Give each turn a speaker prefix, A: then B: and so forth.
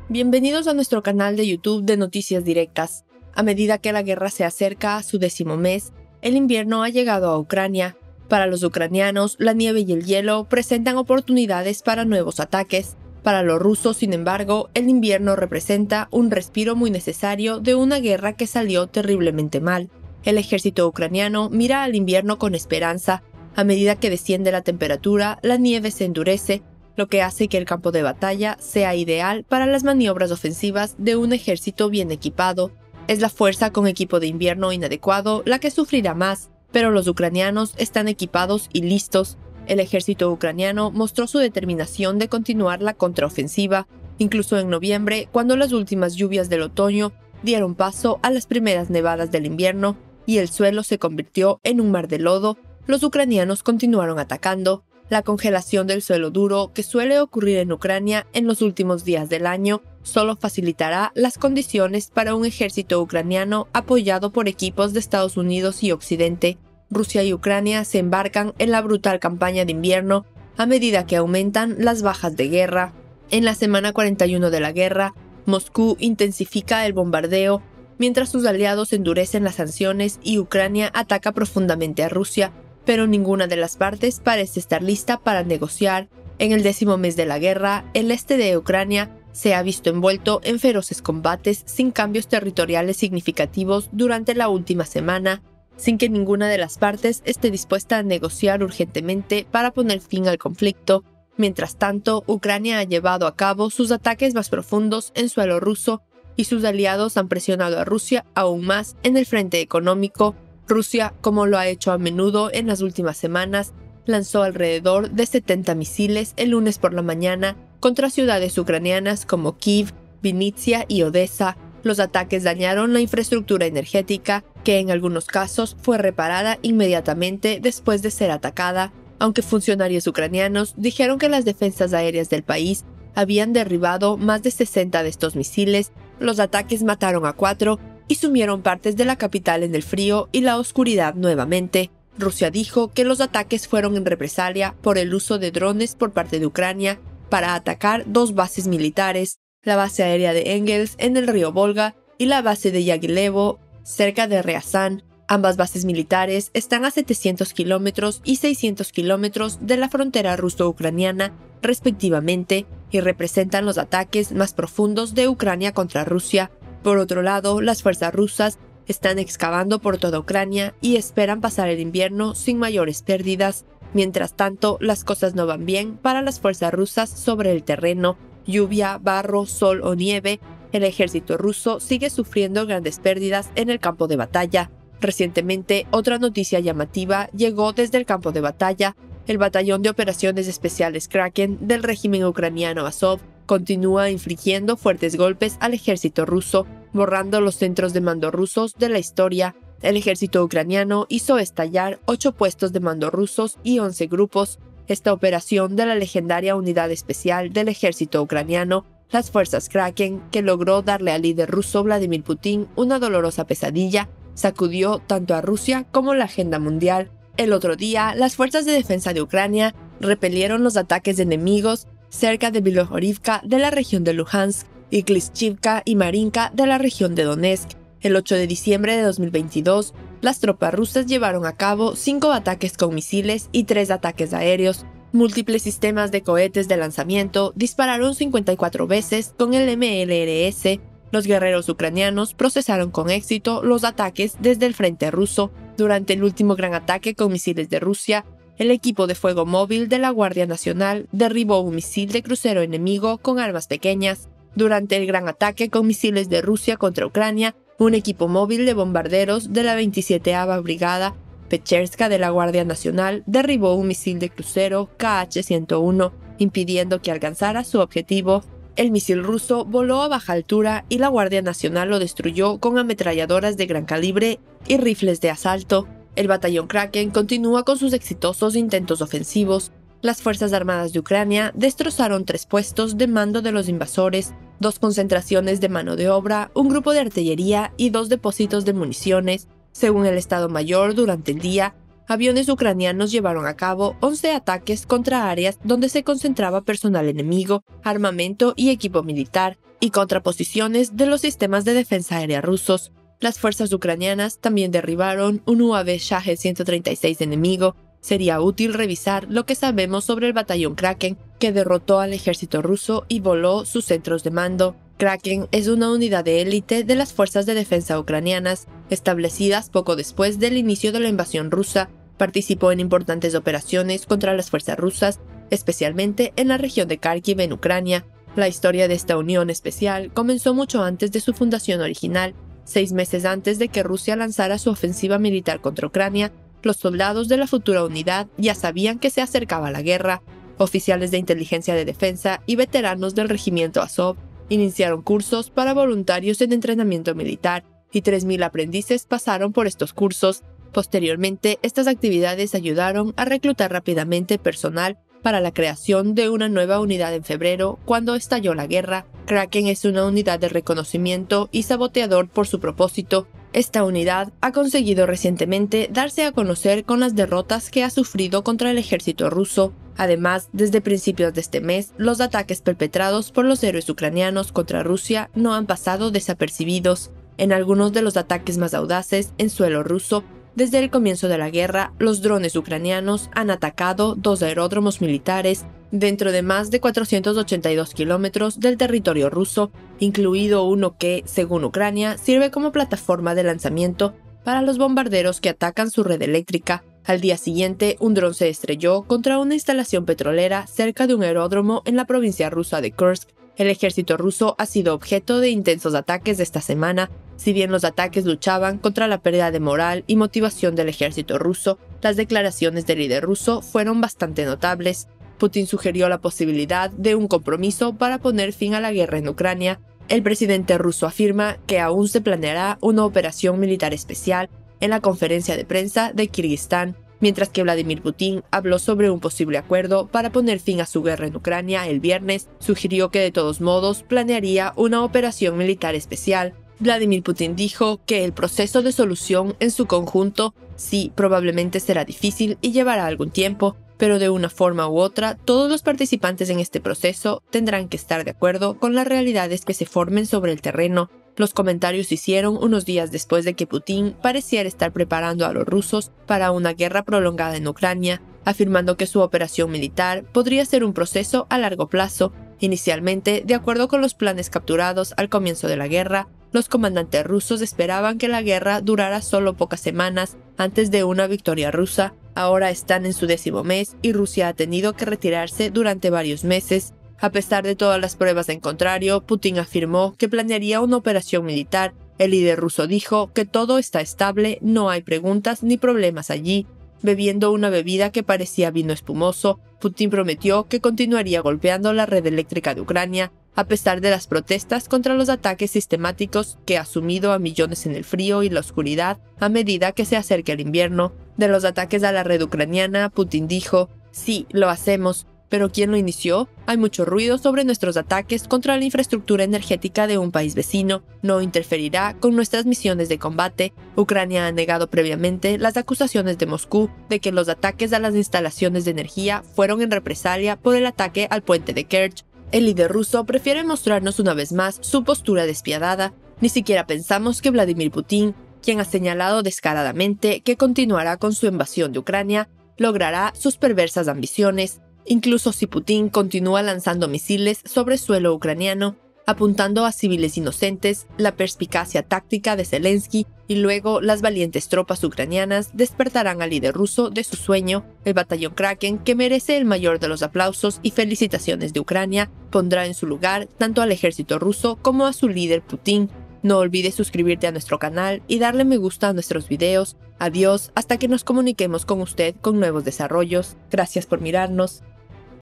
A: Bienvenidos a nuestro canal de YouTube de Noticias Directas. A medida que la guerra se acerca a su 10º mes, el invierno ha llegado a Ucrania. Para los ucranianos, la nieve y el hielo presentan oportunidades para nuevos ataques. Para los rusos, sin embargo, el invierno representa un respiro muy necesario de una guerra que salió terriblemente mal. El ejército ucraniano mira al invierno con esperanza. A medida que desciende la temperatura, la nieve se endurece, lo que hace que el campo de batalla sea ideal para las maniobras ofensivas de un ejército bien equipado. Es la fuerza con equipo de invierno inadecuado la que sufrirá más, pero los ucranianos están equipados y listos. El ejército ucraniano mostró su determinación de continuar la contraofensiva, incluso en noviembre, cuando las últimas lluvias del otoño dieron paso a las primeras nevadas del invierno y el suelo se convirtió en un mar de lodo. Los ucranianos continuaron atacando. La congelación del suelo duro que suele ocurrir en Ucrania en los últimos días del año solo facilitará las condiciones para un ejército ucraniano apoyado por equipos de Estados Unidos y Occidente. Rusia y Ucrania se embarcan en la brutal campaña de invierno a medida que aumentan las bajas de guerra. En la semana 41 de la guerra, Moscú intensifica el bombardeo, mientras sus aliados endurecen las sanciones y Ucrania ataca profundamente a Rusia, pero ninguna de las partes parece estar lista para negociar. En el 10º mes de la guerra, el este de Ucrania se ha visto envuelto en feroces combates sin cambios territoriales significativos durante la última semana, sin que ninguna de las partes esté dispuesta a negociar urgentemente para poner fin al conflicto. Mientras tanto, Ucrania ha llevado a cabo sus ataques más profundos en suelo ruso y sus aliados han presionado a Rusia aún más en el frente económico. Rusia, como lo ha hecho a menudo en las últimas semanas, lanzó alrededor de 70 misiles el lunes por la mañana contra ciudades ucranianas como Kiev, Vinnytsia y Odessa. Los ataques dañaron la infraestructura energética, que en algunos casos fue reparada inmediatamente después de ser atacada, aunque funcionarios ucranianos dijeron que las defensas aéreas del país habían derribado más de 60 de estos misiles. Los ataques mataron a 4 y sumieron partes de la capital en el frío y la oscuridad nuevamente. Rusia dijo que los ataques fueron en represalia por el uso de drones por parte de Ucrania para atacar 2 bases militares, la base aérea de Engels en el río Volga y la base de Yagilevo cerca de Ryazan. Ambas bases militares están a 700 kilómetros y 600 kilómetros de la frontera ruso-ucraniana, respectivamente, y representan los ataques más profundos de Ucrania contra Rusia. Por otro lado, las fuerzas rusas están excavando por toda Ucrania y esperan pasar el invierno sin mayores pérdidas. Mientras tanto, las cosas no van bien para las fuerzas rusas sobre el terreno. Lluvia, barro, sol o nieve, el ejército ruso sigue sufriendo grandes pérdidas en el campo de batalla. Recientemente, otra noticia llamativa llegó desde el campo de batalla. El batallón de operaciones especiales Kraken del régimen ucraniano Azov continúa infligiendo fuertes golpes al ejército ruso, borrando los centros de mando rusos de la historia. El ejército ucraniano hizo estallar 8 puestos de mando rusos y 11 grupos. Esta operación de la legendaria unidad especial del ejército ucraniano, las fuerzas Kraken, que logró darle al líder ruso Vladimir Putin una dolorosa pesadilla, sacudió tanto a Rusia como la agenda mundial. El otro día, las fuerzas de defensa de Ucrania repelieron los ataques de enemigos cerca de Bilohorivka de la región de Luhansk y Klishchivka y Marinka de la región de Donetsk. El 8 de diciembre de 2022, las tropas rusas llevaron a cabo 5 ataques con misiles y 3 ataques aéreos. Múltiples sistemas de cohetes de lanzamiento dispararon 54 veces con el MLRS. Los guerreros ucranianos procesaron con éxito los ataques desde el frente ruso. Durante el último gran ataque con misiles de Rusia, el equipo de fuego móvil de la Guardia Nacional derribó un misil de crucero enemigo con armas pequeñas. Durante el gran ataque con misiles de Rusia contra Ucrania, un equipo móvil de bombarderos de la 27ª Brigada Pecherska de la Guardia Nacional derribó un misil de crucero KH-101, impidiendo que alcanzara su objetivo. El misil ruso voló a baja altura y la Guardia Nacional lo destruyó con ametralladoras de gran calibre y rifles de asalto. El batallón Kraken continúa con sus exitosos intentos ofensivos. Las Fuerzas Armadas de Ucrania destrozaron 3 puestos de mando de los invasores, 2 concentraciones de mano de obra, un grupo de artillería y 2 depósitos de municiones. Según el Estado Mayor, durante el día, aviones ucranianos llevaron a cabo 11 ataques contra áreas donde se concentraba personal enemigo, armamento y equipo militar, y contra posiciones de los sistemas de defensa aérea rusos. Las fuerzas ucranianas también derribaron un UAV Shahed-136 enemigo. Sería útil revisar lo que sabemos sobre el batallón Kraken, que derrotó al ejército ruso y voló sus centros de mando. Kraken es una unidad de élite de las fuerzas de defensa ucranianas, establecidas poco después del inicio de la invasión rusa. Participó en importantes operaciones contra las fuerzas rusas, especialmente en la región de Kharkiv en Ucrania. La historia de esta unión especial comenzó mucho antes de su fundación original. 6 meses antes de que Rusia lanzara su ofensiva militar contra Ucrania, los soldados de la futura unidad ya sabían que se acercaba la guerra. Oficiales de inteligencia de defensa y veteranos del regimiento Azov iniciaron cursos para voluntarios en entrenamiento militar, y 3.000 aprendices pasaron por estos cursos. Posteriormente, estas actividades ayudaron a reclutar rápidamente personal para la creación de una nueva unidad en febrero, cuando estalló la guerra. Kraken es una unidad de reconocimiento y saboteador por su propósito. Esta unidad ha conseguido recientemente darse a conocer con las derrotas que ha sufrido contra el ejército ruso. Además, desde principios de este mes, los ataques perpetrados por los héroes ucranianos contra Rusia no han pasado desapercibidos. En algunos de los ataques más audaces en suelo ruso, desde el comienzo de la guerra, los drones ucranianos han atacado 2 aeródromos militares dentro de más de 482 kilómetros del territorio ruso, incluido uno que, según Ucrania, sirve como plataforma de lanzamiento para los bombarderos que atacan su red eléctrica. Al día siguiente, un dron se estrelló contra una instalación petrolera cerca de un aeródromo en la provincia rusa de Kursk. El ejército ruso ha sido objeto de intensos ataques esta semana. Si bien los ataques luchaban contra la pérdida de moral y motivación del ejército ruso, las declaraciones del líder ruso fueron bastante notables. Putin sugirió la posibilidad de un compromiso para poner fin a la guerra en Ucrania. El presidente ruso afirma que aún se planeará una operación militar especial en la conferencia de prensa de Kirguistán, mientras que Vladimir Putin habló sobre un posible acuerdo para poner fin a su guerra en Ucrania el viernes. Sugirió que de todos modos planearía una operación militar especial. Vladimir Putin dijo que el proceso de solución en su conjunto sí probablemente será difícil y llevará algún tiempo, pero de una forma u otra, todos los participantes en este proceso tendrán que estar de acuerdo con las realidades que se formen sobre el terreno. Los comentarios se hicieron unos días después de que Putin pareciera estar preparando a los rusos para una guerra prolongada en Ucrania, afirmando que su operación militar podría ser un proceso a largo plazo. Inicialmente, de acuerdo con los planes capturados al comienzo de la guerra, los comandantes rusos esperaban que la guerra durara solo pocas semanas antes de una victoria rusa. Ahora están en su 10º mes y Rusia ha tenido que retirarse durante varios meses. A pesar de todas las pruebas en contrario, Putin afirmó que planearía una operación militar. El líder ruso dijo que todo está estable, no hay preguntas ni problemas allí. Bebiendo una bebida que parecía vino espumoso, Putin prometió que continuaría golpeando la red eléctrica de Ucrania, a pesar de las protestas contra los ataques sistemáticos que ha sumido a millones en el frío y la oscuridad a medida que se acerca el invierno. De los ataques a la red ucraniana, Putin dijo: "Sí, lo hacemos, pero ¿quién lo inició? Hay mucho ruido sobre nuestros ataques contra la infraestructura energética de un país vecino. No interferirá con nuestras misiones de combate". Ucrania ha negado previamente las acusaciones de Moscú de que los ataques a las instalaciones de energía fueron en represalia por el ataque al puente de Kerch. El líder ruso prefiere mostrarnos una vez más su postura despiadada. Ni siquiera pensamos que Vladimir Putin, quien ha señalado descaradamente que continuará con su invasión de Ucrania, logrará sus perversas ambiciones. Incluso si Putin continúa lanzando misiles sobre suelo ucraniano, apuntando a civiles inocentes, la perspicacia táctica de Zelensky y luego las valientes tropas ucranianas despertarán al líder ruso de su sueño. El batallón Kraken, que merece el mayor de los aplausos y felicitaciones de Ucrania, pondrá en su lugar tanto al ejército ruso como a su líder Putin. No olvides suscribirte a nuestro canal y darle me gusta a nuestros videos. Adiós, hasta que nos comuniquemos con usted con nuevos desarrollos. Gracias por mirarnos.